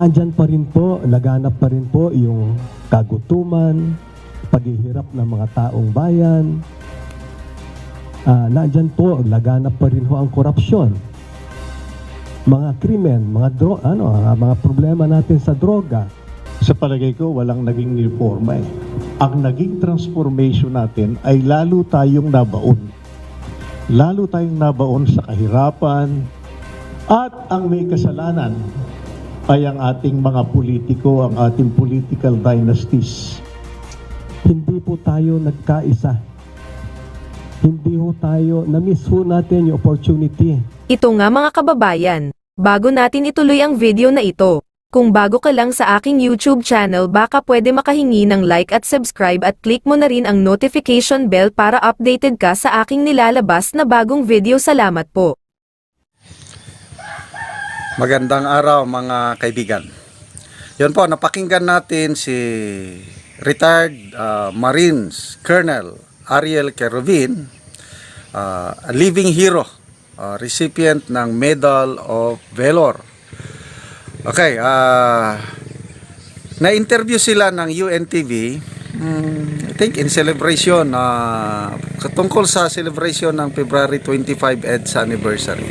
Andyan pa rin po, laganap pa rin po yung kagutuman, paghihirap ng mga taong bayan. Nandyan po, laganap pa rin ho ang korupsyon. Mga krimen, mga problema natin sa droga. Sa palagay ko, walang naging reforma eh. Ang naging transformation natin ay lalo tayong nabaon. Lalo tayong nabaon sa kahirapan at ang may kasalanan ay ang ating mga politiko, ang ating political dynasties. Hindi po tayo nagkaisa. Hindi ho tayo, na-miss ho natin yung opportunity. Ito nga mga kababayan, bago natin ituloy ang video na ito, kung bago ka lang sa aking YouTube channel baka pwede makahingi ng like at subscribe at click mo na rin ang notification bell para updated ka sa aking nilalabas na bagong video. Salamat po. Magandang araw mga kaibigan. Yun po, napakinggan natin si retired Marines Colonel Ariel Querubin, a living hero, recipient ng Medal of Valor. Okay, na-interview sila ng UNTV, I think in celebration, tungkol sa celebration ng February 25 EDSA anniversary.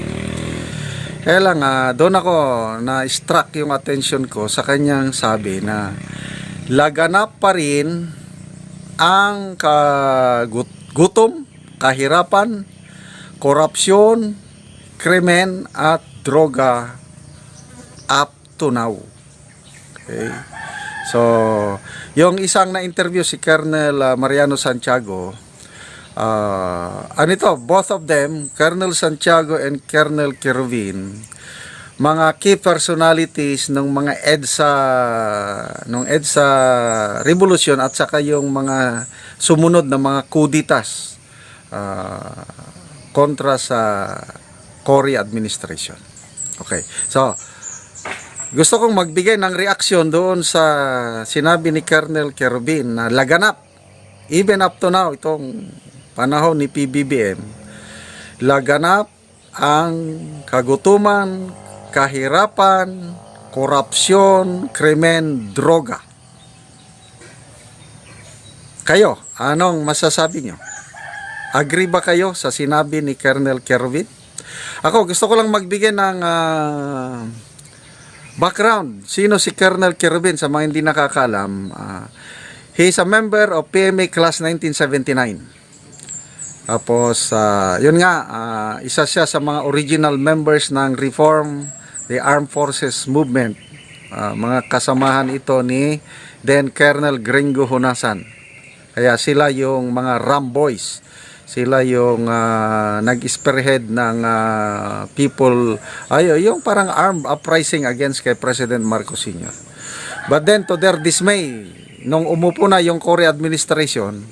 Kaya lang, doon ako na-struck yung attention ko sa kanyang sabi na laganap pa rin ang gutom, kahirapan, korupsyon, krimen at droga up to now. Okay. So, yung isang na-interview si Colonel Mariano Santiago, both of them, Colonel Santiago and Colonel Querubin, mga key personalities ng mga EDSA revolution at saka yung mga sumunod na mga kuditas kontra sa Cory administration. Okay. So, gusto kong magbigay ng reaksyon doon sa sinabi ni Colonel Querubin na laganap, even up to now, itong panahon ni PBBM, laganap ang kagutuman, kahirapan, korupsyon, krimen, droga. Kayo, anong masasabi nyo? Agree ba kayo sa sinabi ni Colonel Querubin? Ako, gusto ko lang magbigay ng background. Sino si Colonel Querubin sa mga hindi nakakalam? He is a member of PMA Class 1979. Tapos, yun nga, isa siya sa mga original members ng Reform the Armed Forces Movement. Mga kasamahan ito ni then Colonel Gringo Honasan. Kaya sila yung mga Ram Boys. Sila yung nag-spearhead ng people, yung parang armed uprising against kay President Marcos Sr. But then, to their dismay, nung umupo na yung Cory administration,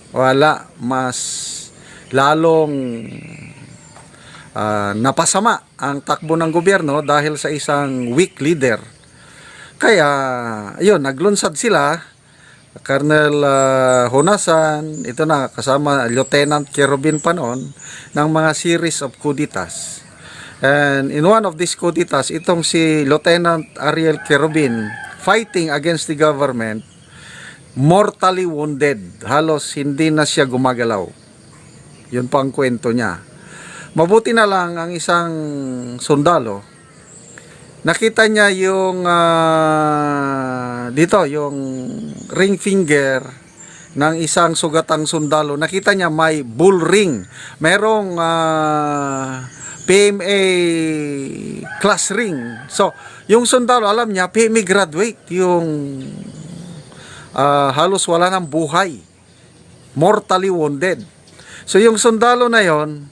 wala, mas lalong napasama ang takbo ng gobyerno dahil sa isang weak leader. Kaya, yun, naglunsad sila, Colonel Honasan, ito na, kasama Lieutenant Querubin pa noon, ng mga series of kuditas. And in one of these kuditas, itong si Lieutenant Ariel Querubin, fighting against the government, mortally wounded. Halos hindi na siya gumagalaw. Yun pa ang kwento niya. Mabuti na lang ang isang sundalo. Nakita niya yung yung ring finger ng isang sugatang sundalo. Nakita niya may bull ring. Merong PMA class ring. So, yung sundalo, alam niya, PMA graduate. Yung halos wala ng buhay. Mortally wounded. So yung sundalo na yon,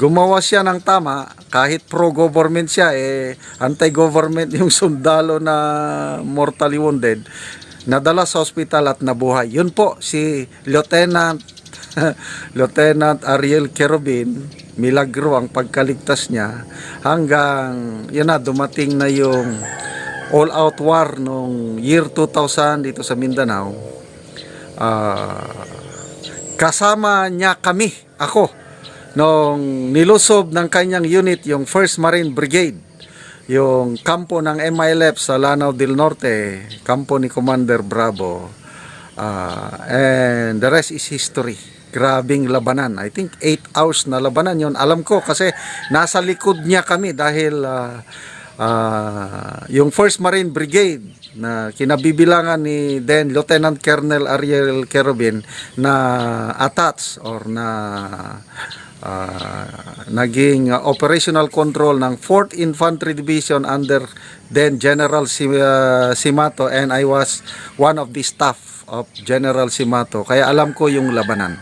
gumawa siya ng tama, kahit pro-government siya, anti-government yung sundalo na mortally wounded, nadala sa hospital at nabuhay. Yun po si Lieutenant Ariel Querubin, milagro ang pagkaligtas niya hanggang yun na, dumating na yung all-out war nung year 2000 dito sa Mindanao. Kasama niya kami, ako, nung nilusob ng kanyang unit, yung 1st Marine Brigade, yung kampo ng MILF sa Lanao del Norte, kampo ni Commander Bravo. And the rest is history. Grabing labanan. I think 8 hours na labanan yon. Alam ko kasi nasa likod niya kami dahil yung 1st Marine Brigade na kinabibilangan ni then Lieutenant Colonel Ariel Querubin na attached or na naging operational control ng 4th Infantry Division under then General Simato, and I was one of the staff of General Simato, kaya alam ko yung labanan.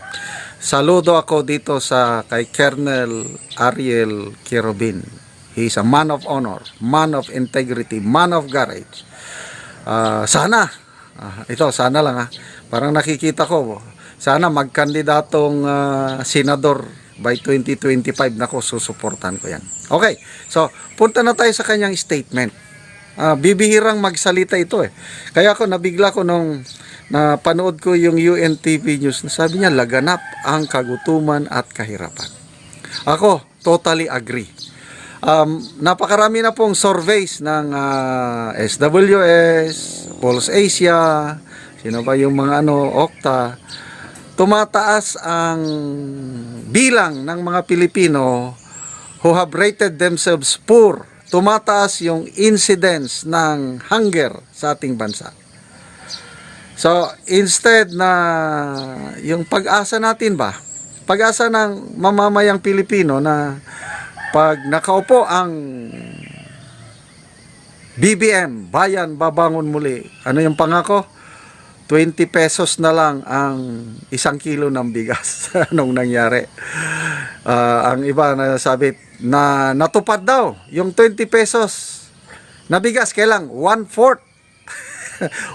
Saludo ako dito sa kay Colonel Ariel Querubin. He's a man of honor, man of integrity, man of courage. Sana sana lang parang nakikita ko, sana magkandidatong senador by 2025. Nako, susuportan ko yan. Okay, so punta na tayo sa kanyang statement. Bibihirang magsalita ito kaya ako nabigla ko nung napanood ko yung UNTV News na sabi niya laganap ang kagutuman at kahirapan. Ako totally agree. Napakarami na pong surveys ng SWS, Pulse Asia, sino ba yung mga Okta, tumataas ang bilang ng mga Pilipino who have rated themselves poor. Tumataas yung incidence ng hunger sa ating bansa. So, instead na yung pag-asa natin pag-asa ng mamamayang Pilipino na pag nakaupo ang BBM, Bayan Babangon Muli, ano yung pangako? 20 pesos na lang ang 1 kilo ng bigas. Anong nangyari? Ang iba na sabi na natupad daw yung 20 pesos na bigas, kailang 1/4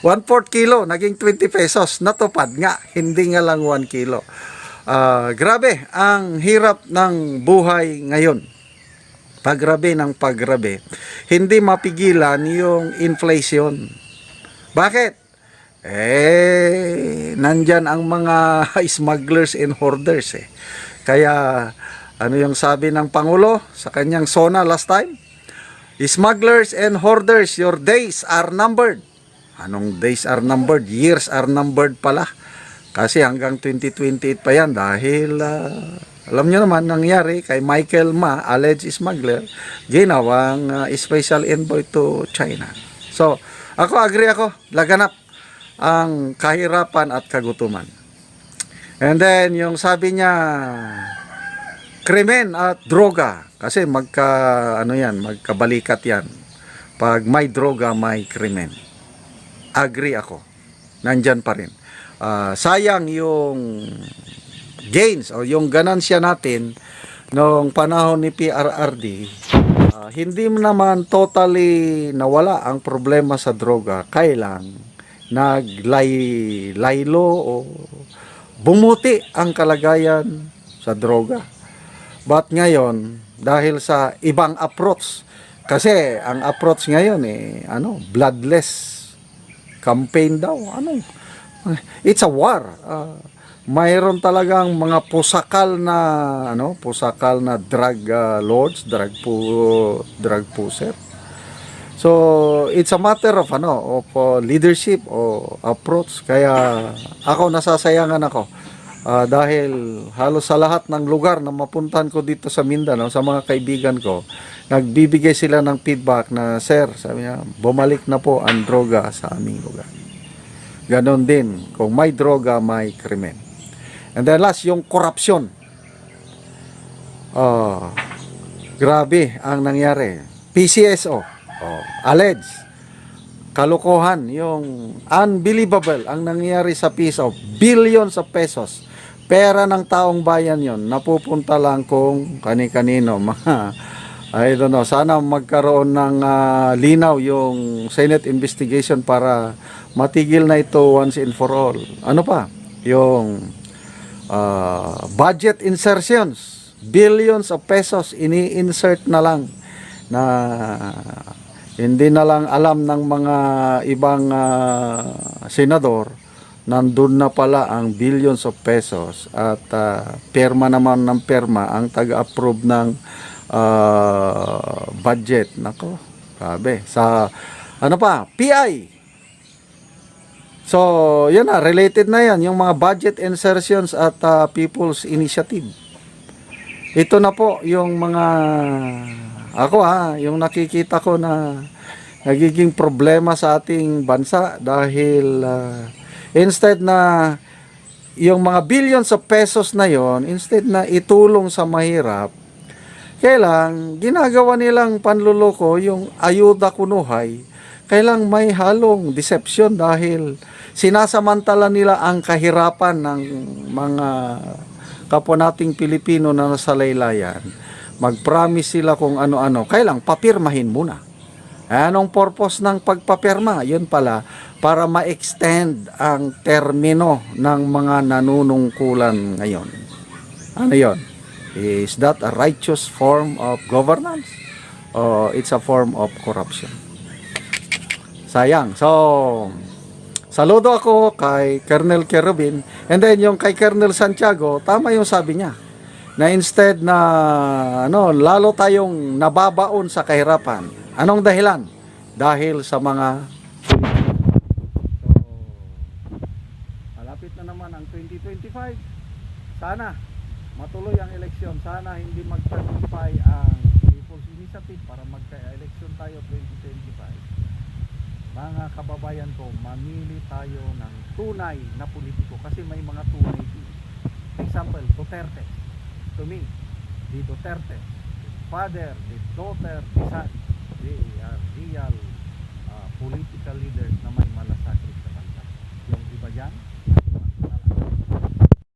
1/4 kilo naging 20 pesos, natupad nga, hindi nga lang 1 kilo. Grabe ang hirap ng buhay ngayon. Pagrabe ng pagrabe, hindi mapigilan yung inflation. Bakit? Nandyan ang mga smugglers and hoarders Kaya ano yung sabi ng Pangulo sa kanyang SONA last time? Smugglers and hoarders, your days are numbered. Anong days are numbered? Years are numbered pala. Kasi hanggang 2028 pa yan dahil alam nyo naman nangyari kay Michael Ma, alleged smuggler, ginawang special envoy to China. So, agree ako, laganap ang kahirapan at kagutuman. And then, yung sabi niya, krimen at droga. Kasi magkabalikat yan. Pag may droga, may krimen. Agree ako. Nandyan pa rin. Sayang yung gains o yung ganansya natin noong panahon ni PRRD. Hindi naman totally nawala ang problema sa droga. Kailang naglaylo o bumuti ang kalagayan sa droga. But ngayon, dahil sa ibang approach, kasi ang approach ngayon bloodless campaign daw. It's a war. Mayroon talagang mga pusakal na drug lords, drug pusher. So it's a matter of leadership o approach. Kaya ako nasasayangan ako dahil halos sa lahat ng lugar na mapuntahan ko dito sa Mindanao, sa mga kaibigan ko, nagbibigay sila ng feedback na, sir, sabi niya, bumalik na po ang droga sa aming lugar. Ganon din, kung may droga, may krimen. And then last, yung korupsyon. Grabe ang nangyari. PCSO, alleged, kalokohan, yung unbelievable ang nangyari sa PCSO, billions of pesos. Pera ng taong bayan yon, napupunta lang kung kani-kanino. I don't know, sana magkaroon ng linaw yung Senate investigation para matigil na ito once and for all. Ano pa? Yung budget insertions, billions of pesos ini-insert na lang na hindi na lang alam ng mga ibang senador, nandun na pala ang billions of pesos at perma naman ng perma ang taga-approve ng budget. Nako, Sabi, sa ano pa, PI. So, yun na, related na yan, yung mga budget insertions at People's Initiative. Ito na po yung mga, ako yung nakikita ko na nagiging problema sa ating bansa dahil instead na yung mga billions of pesos na yon, instead na itulong sa mahirap, kailang ginagawa nilang panluloko yung ayuda kunuhay, kailang may halong deception dahil sinasamantala nila ang kahirapan ng mga kapwa nating Pilipino na nasa laylayan. Mag-promise sila kung ano-ano, kailang papirmahin muna. Anong purpose ng pagpapirma? Yun pala, para ma-extend ang termino ng mga nanunungkulan ngayon. Ano yun? Is that a righteous form of governance? Or it's a form of corruption? Sayang. So, saludo ako kay Colonel Kerubin. And then yung kay Colonel Santiago, tama yung sabi niya. Na instead na lalo tayong nababaon sa kahirapan. Anong dahilan? Dahil sa mga malapit na naman ang 2025. Sana matuloy ang eleksyon. Sana hindi magtagumpay ang People's Initiative para magka-eleksyon tayo 2025. Mga kababayan ko, mamili tayo ng tunay na politiko kasi may mga tunay din. Example, Duterte. To me, the Duterte, the father, the daughter, the son, they are real political leaders na may malasakit sa bansa. Yung iba dyan,